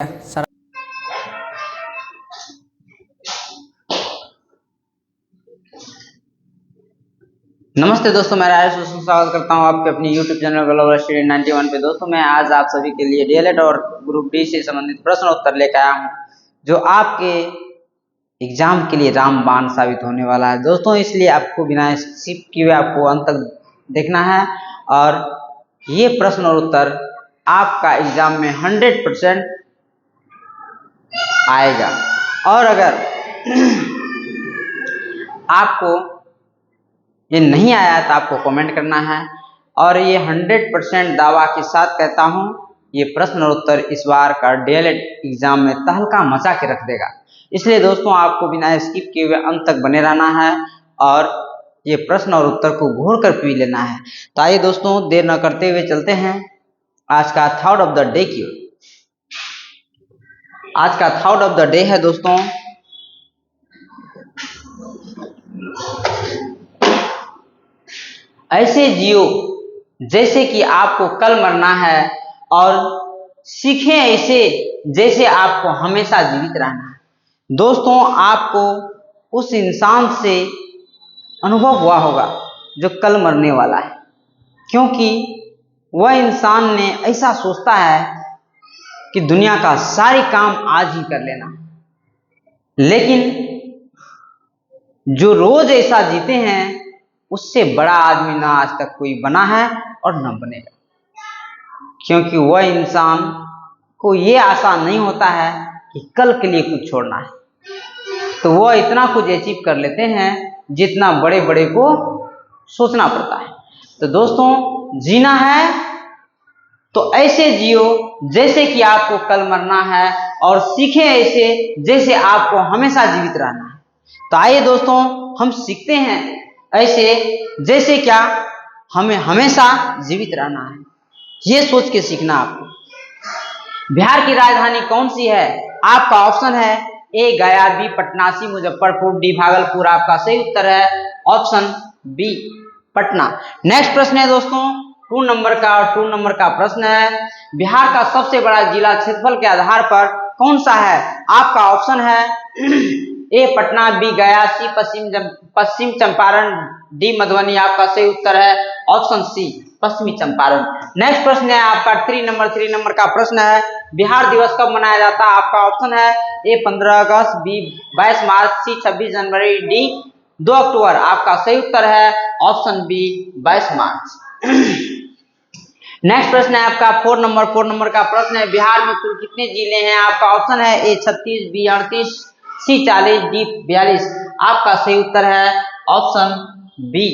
Sir नमस्ते दोस्तों, मैं राजेश दोस्तों स्वागत करता हूं आपके अपनी YouTube चैनल ग्लोबल स्टूडेंट 91 पे। दोस्तों मैं आज आप सभी के लिए डीएलएड और ग्रुप डी से संबंधित प्रश्न उत्तर लेकर आया हूं, जो आपके एग्जाम के लिए रामबाण साबित होने वाला है दोस्तों। इसलिए आपको बिना स्किप किए आपको अंत तक देखना है और ये प्रश्न और उत्तर आपका एग्जाम में 100% आएगा। और अगर आपको ये नहीं आया तो आपको कमेंट करना है। और ये 100% दावा के साथ कहता हूँ, ये प्रश्न और उत्तर इस बार का डीएलएड एग्जाम में तहलका मचा के रख देगा। इसलिए दोस्तों आपको बिना स्किप किए हुए अंत तक बने रहना है और ये प्रश्न और उत्तर को घोर कर पी लेना है। तो आइए दोस्तों देर न करते हुए चलते हैं आज का थॉट ऑफ द डे की। आज का थॉट ऑफ द डे है दोस्तों, ऐसे जियो जैसे कि आपको कल मरना है और सीखें ऐसे जैसे आपको हमेशा जीवित रहना है। दोस्तों आपको उस इंसान से अनुभव हुआ होगा जो कल मरने वाला है, क्योंकि वह इंसान ने ऐसा सोचता है कि दुनिया का सारे काम आज ही कर लेना, लेकिन जो रोज ऐसा जीते हैं उससे बड़ा आदमी ना आज तक कोई बना है और न बनेगा, क्योंकि वह इंसान को ये आशा नहीं होता है कि कल के लिए कुछ छोड़ना है, तो वह इतना कुछ अचीव कर लेते हैं जितना बड़े बड़े को सोचना पड़ता है। तो दोस्तों जीना है तो ऐसे जियो जैसे कि आपको कल मरना है और सीखें ऐसे जैसे आपको हमेशा जीवित रहना है। तो आइए दोस्तों हम सीखते हैं ऐसे जैसे क्या हमें हमेशा जीवित रहना है, ये सोच के सीखना आपको। बिहार की राजधानी कौन सी है? आपका ऑप्शन है ए गया, बी पटना, सी मुजफ्फरपुर, डी भागलपुर। आपका सही उत्तर है ऑप्शन बी पटना। नेक्स्ट प्रश्न है दोस्तों 2 नंबर का, और 2 नंबर का प्रश्न है बिहार का सबसे बड़ा जिला क्षेत्रफल के आधार पर कौन सा है? आपका ऑप्शन है ए पटना, बी गया, सी पश्चिम चंपारण, डी मधुबनी। आपका सही उत्तर है ऑप्शन सी पश्चिमी चंपारण। नेक्स्ट प्रश्न है आपका 3 नंबर का प्रश्न है बिहार दिवस कब मनाया जाता है? आपका ऑप्शन है ए 15 अगस्त, बी 22 मार्च, सी 26 जनवरी, डी 2 अक्टूबर। आपका सही उत्तर है ऑप्शन बी 22 मार्च। नेक्स्ट प्रश्न है आपका 4 नंबर का प्रश्न है बिहार में कुल कितने जिले हैं? आपका ऑप्शन है ए 36, बी 38, सी 40, डी 42। आपका सही उत्तर है ऑप्शन बी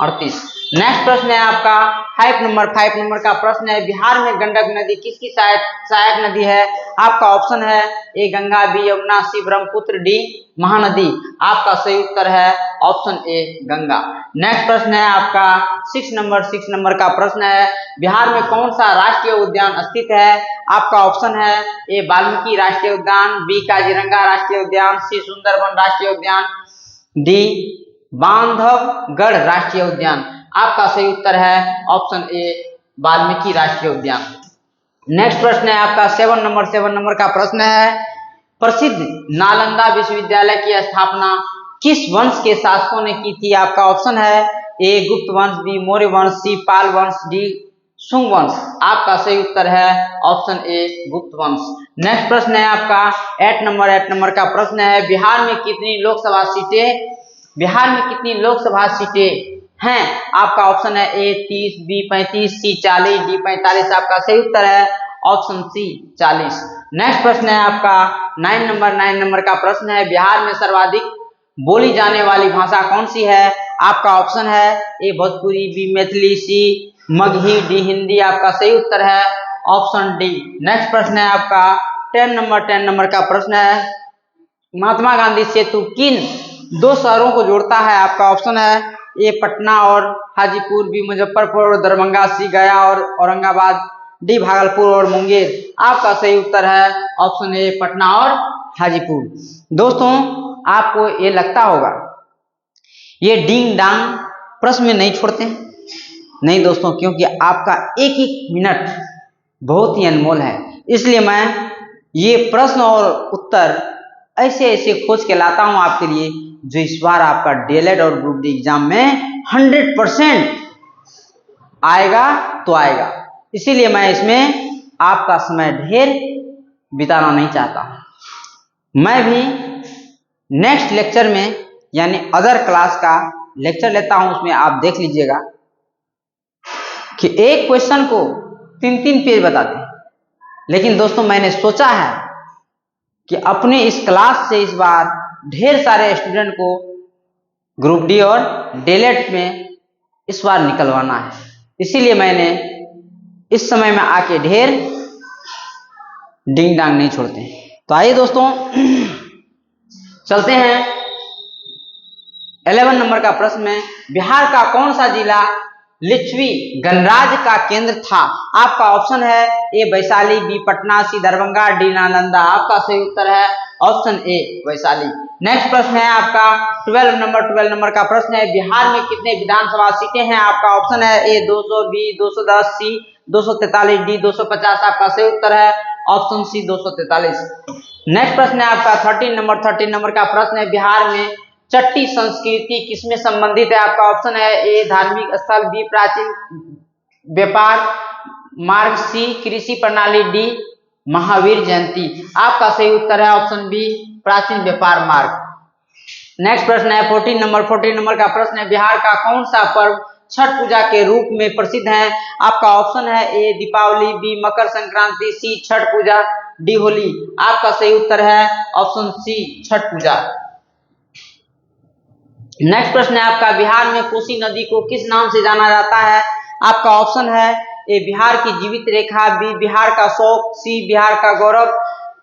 38। नेक्स्ट प्रश्न है आपका 5 नंबर का प्रश्न है बिहार में गंडक नदी किसकी सहायक नदी है? आपका ऑप्शन है ए गंगा, बी यमुना, सी ब्रह्मपुत्र, डी महानदी। आपका सही उत्तर है ऑप्शन ए गंगा। नेक्स्ट प्रश्न है आपका 6 नंबर का प्रश्न है बिहार में कौन सा राष्ट्रीय उद्यान स्थित है? आपका ऑप्शन है ए वाल्मीकि राष्ट्रीय उद्यान, बी काजीरंगा राष्ट्रीय उद्यान, सी सुंदरबन राष्ट्रीय उद्यान, डी बांधवगढ़ राष्ट्रीय उद्यान। आपका सही उत्तर है ऑप्शन ए वाल्मीकि राष्ट्रीय उद्यान। नेक्स्ट प्रश्न है आपका 7 नंबर का प्रश्न है प्रसिद्ध नालंदा विश्वविद्यालय की स्थापना किस वंश के शासकों ने की थी? आपका ऑप्शन है ए गुप्त वंश, बी मौर्य वंश, सी पाल वंश, डी शुंग वंश। आपका सही उत्तर है ऑप्शन ए गुप्त वंश। नेक्स्ट प्रश्न है आपका 8 नंबर का प्रश्न है बिहार में कितनी लोकसभा सीटें हैं? आपका ऑप्शन है ए 30, बी 35, सी 40, डी 45। आपका सही उत्तर है ऑप्शन सी 40। नेक्स्ट प्रश्न है आपका 9 नंबर का प्रश्न है बिहार में सर्वाधिक बोली जाने वाली भाषा कौन सी है? आपका ऑप्शन है ए भोजपुरी, बी मैथिली, सी मगही, डी हिंदी। आपका सही उत्तर है ऑप्शन डी। नेक्स्ट प्रश्न है आपका 10 नंबर का प्रश्न है महात्मा गांधी सेतु किन 2 शहरों को जोड़ता है? आपका ऑप्शन है ए पटना और हाजीपुर, बी मुजफ्फरपुर और दरभंगा, सी गया और औरंगाबाद, डी भागलपुर और मुंगेर। आपका सही उत्तर है ऑप्शन ए पटना और हाजीपुर। दोस्तों आपको ये लगता होगा ये डिंग डांग प्रश्न में नहीं छोड़ते हैं, नहीं दोस्तों, क्योंकि आपका एक एक मिनट बहुत ही अनमोल है। इसलिए मैं ये प्रश्न और उत्तर ऐसे ऐसे खोज के लाता हूं आपके लिए, जो इस बार आपका डीएलएड और ग्रुप डी एग्जाम में 100% आएगा तो आएगा। इसीलिए मैं इसमें आपका समय ढेर बिताना नहीं चाहता। मैं भी नेक्स्ट लेक्चर में यानी अदर क्लास का लेक्चर लेता हूं, उसमें आप देख लीजिएगा कि एक क्वेश्चन को 3-3 पेज बताते हैं। लेकिन दोस्तों मैंने सोचा है कि अपने इस क्लास से इस बार ढेर सारे स्टूडेंट को ग्रुप डी और डीएलएड में इस बार निकलवाना है। इसीलिए मैंने इस समय में आके ढेर डिंग डांग नहीं छोड़ते। तो आइए दोस्तों चलते हैं 11 नंबर का प्रश्न में, बिहार का कौन सा जिला लिच्छवी गणराज्य का केंद्र था? आपका ऑप्शन है ए वैशाली, बी पटना, सी दरभंगा, डी नालंदा। आपका सही उत्तर है ऑप्शन ए वैशाली। नेक्स्ट प्रश्न है आपका 12 नंबर का प्रश्न है, बिहार में कितने विधानसभा सीटें हैं? आपका ऑप्शन है ए 200, बी 210, सी 243, डी 250। आपका सही उत्तर है ऑप्शन सी 243। नेक्स्ट प्रश्न है आपका 13 नंबर का प्रश्न है, बिहार में चट्टी संस्कृति किसमें संबंधित है? आपका ऑप्शन है ए धार्मिक स्थल, बी प्राचीन व्यापार मार्ग, सी कृषि प्रणाली, डी महावीर जयंती। आपका सही उत्तर है ऑप्शन बी प्राचीन व्यापार मार्ग। नेक्स्ट प्रश्न है 14 नंबर का प्रश्न है, बिहार का कौन सा पर्व छठ पूजा के रूप में प्रसिद्ध है? आपका ऑप्शन है ए दीपावली, बी मकर संक्रांति, सी छठ पूजा, डी होली। आपका सही उत्तर है ऑप्शन सी छठ पूजा। नेक्स्ट प्रश्न है आपका, बिहार में कोसी नदी को किस नाम से जाना जाता है? आपका ऑप्शन है ए बिहार की जीवित रेखा, बी बिहार का शौक, सी बिहार का गौरव,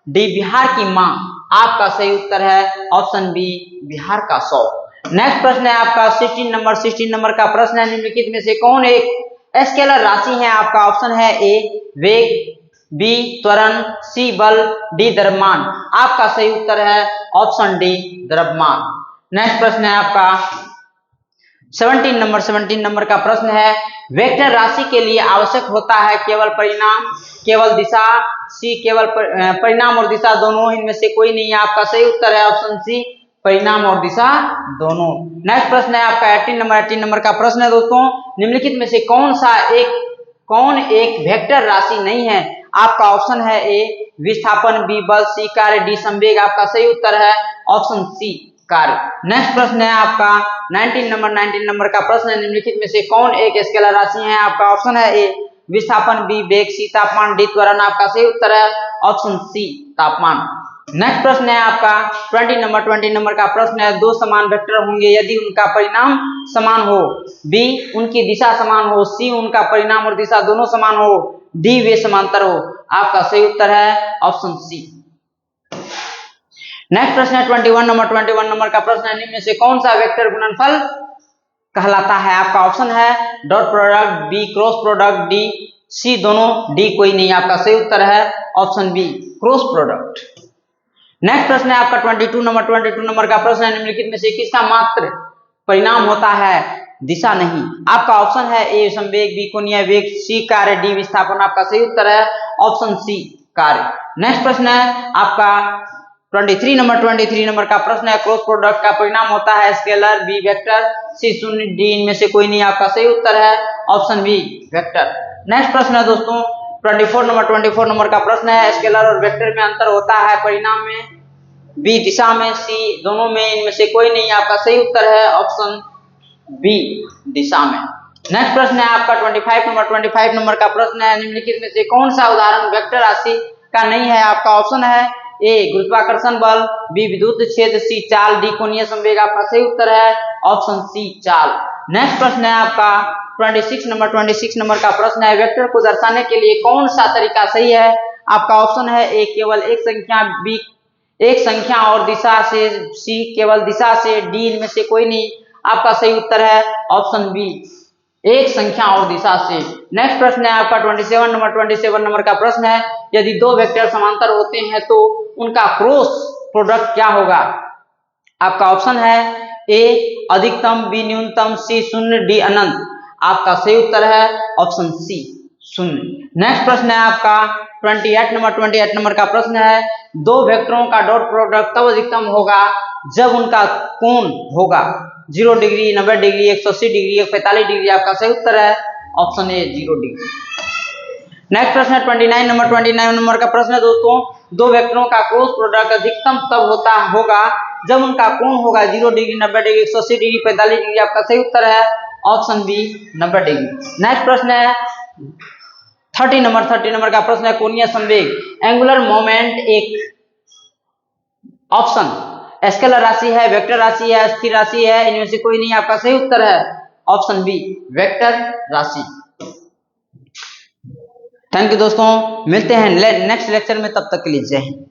डी बिहार की मां। आपका सही उत्तर है ऑप्शन बी बिहार का शौक। नेक्स्ट प्रश्न है आपका 16 नंबर का प्रश्न है, निम्नलिखित में से कौन एक स्केलर राशि है? आपका ऑप्शन है ए वेग, बी त्वरण, सी बल, डी द्रव्यमान। आपका सही उत्तर है ऑप्शन डी द्रव्यमान। नेक्स्ट प्रश्न है आपका 17 नंबर का प्रश्न है, वेक्टर राशि के लिए आवश्यक होता है केवल परिणाम, केवल दिशा, सी केवल परिणाम और दिशा दोनों, इनमें से कोई नहीं है। आपका सही उत्तर है ऑप्शन सी परिणाम और दिशा दोनों। नेक्स्ट प्रश्न है आपका 18 नंबर का प्रश्न है दोस्तों, निम्नलिखित में से कौन एक वेक्टर राशि नहीं है? आपका ऑप्शन है ए विस्थापन, बी बल, सी कार्य, डी संवेग। आपका सही उत्तर है ऑप्शन सी कार्य। नेक्स्ट प्रश्न है आपका 19 नंबर का प्रश्न है, निम्नलिखित में से कौन एक स्केलर राशि है? आपका ऑप्शन है ए विस्थापन, बी वेग, सी तापमान, डी त्वरण। आपका सही उत्तर है ऑप्शन सी तापमान। नेक्स्ट प्रश्न है आपका 20 नंबर का प्रश्न है, दो समान वेक्टर होंगे यदि उनका परिणाम समान हो, बी उनकी दिशा समान हो, सी उनका परिणाम और दिशा दोनों समान हो, डी वे समांतर हो। आपका सही उत्तर है ऑप्शन सी। नेक्स्ट प्रश्न है 21 नंबर का प्रश्न है, निम्न में से कौन सा वेक्टर गुणनफल कहलाता है? आपका ऑप्शन है dot product, B cross product, D C दोनों, डी कोई नहीं। आपका सही उत्तर है option B cross product. Next प्रश्न है आपका 22 नंबर का प्रश्न है, निम्नलिखित में से किसका मात्र परिणाम होता है दिशा नहीं? आपका ऑप्शन है ए संवेग, बी कोणीय वेग, सी कार्य, डी विस्थापन। आपका सही उत्तर है ऑप्शन सी कार्य। नेक्स्ट प्रश्न है आपका 23 नंबर का प्रश्न है, क्रॉस प्रोडक्ट का परिणाम होता है स्केलर, बी वेक्टर, सी शून्य, डी इनमें से कोई नहीं। आपका सही उत्तर है ऑप्शन बी वेक्टर। नेक्स्ट प्रश्न है दोस्तों 24 नंबर का प्रश्न है, स्केलर और वेक्टर में अंतर होता है परिणाम में, बी दिशा में, सी दोनों में, इनमें से कोई नहीं। आपका सही उत्तर है ऑप्शन बी दिशा में। नेक्स्ट प्रश्न है आपका 25 नंबर का प्रश्न है, निम्नलिखित में से कौन सा उदाहरण वेक्टर राशि का नहीं है? आपका ऑप्शन है ए गुरुत्वाकर्षण बल, बी विद्युत क्षेत्र, सी चाल, डी कोणीय संवेग। आपका सही उत्तर है ऑप्शन सी चाल। नेक्स्ट प्रश्न है आपका 26 नंबर का प्रश्न है, वेक्टर को दर्शाने के लिए कौन सा तरीका सही है? आपका ऑप्शन है ए केवल एक संख्या, बी एक संख्या और दिशा से, सी केवल दिशा से, डी इनमें से कोई नहीं। आपका सही उत्तर है ऑप्शन बी एक संख्या और दिशा से। नेक्स्ट प्रश्न है आपका 27 नंबर का प्रश्न है, यदि दो वेक्टर समांतर होते हैं तो उनका क्रॉस प्रोडक्ट क्या होगा? आपका ऑप्शन है ए अधिकतम, बी न्यूनतम, सी शून्य, डी अनंत। आपका सही उत्तर है ऑप्शन सी शून्य। नेक्स्ट प्रश्न है आपका 28 नंबर का प्रश्न है, दो वेक्टरों का डॉट प्रोडक्ट तब अधिकतम होगा जब उनका कोण होगा 0 डिग्री, 90 डिग्री, 180 डिग्री, 145 डिग्री। आपका सही उत्तर है ऑप्शन ए 0 डिग्री। नेक्स्ट प्रश्न है 29 नंबर का प्रश्न है दोस्तों, दो वेक्टरों का क्रॉस प्रोडक्ट अधिकतम तब होगा जब उनका कोण होगा 0 डिग्री, 90 डिग्री, 180 डिग्री, 45 डिग्री। आपका सही उत्तर है ऑप्शन बी 90 डिग्री। नेक्स्ट प्रश्न है 30 नंबर का प्रश्न है, कोणीय संवेग एंगुलर मोमेंट एक ऑप्शन स्केलर राशि है, वेक्टर राशि है, स्थिर राशि है, इनमें से कोई नहीं। आपका सही उत्तर है ऑप्शन बी वेक्टर राशि। थैंक यू दोस्तों, मिलते हैं नेक्स्ट लेक्चर में, तब तक के लिए जय हिंद।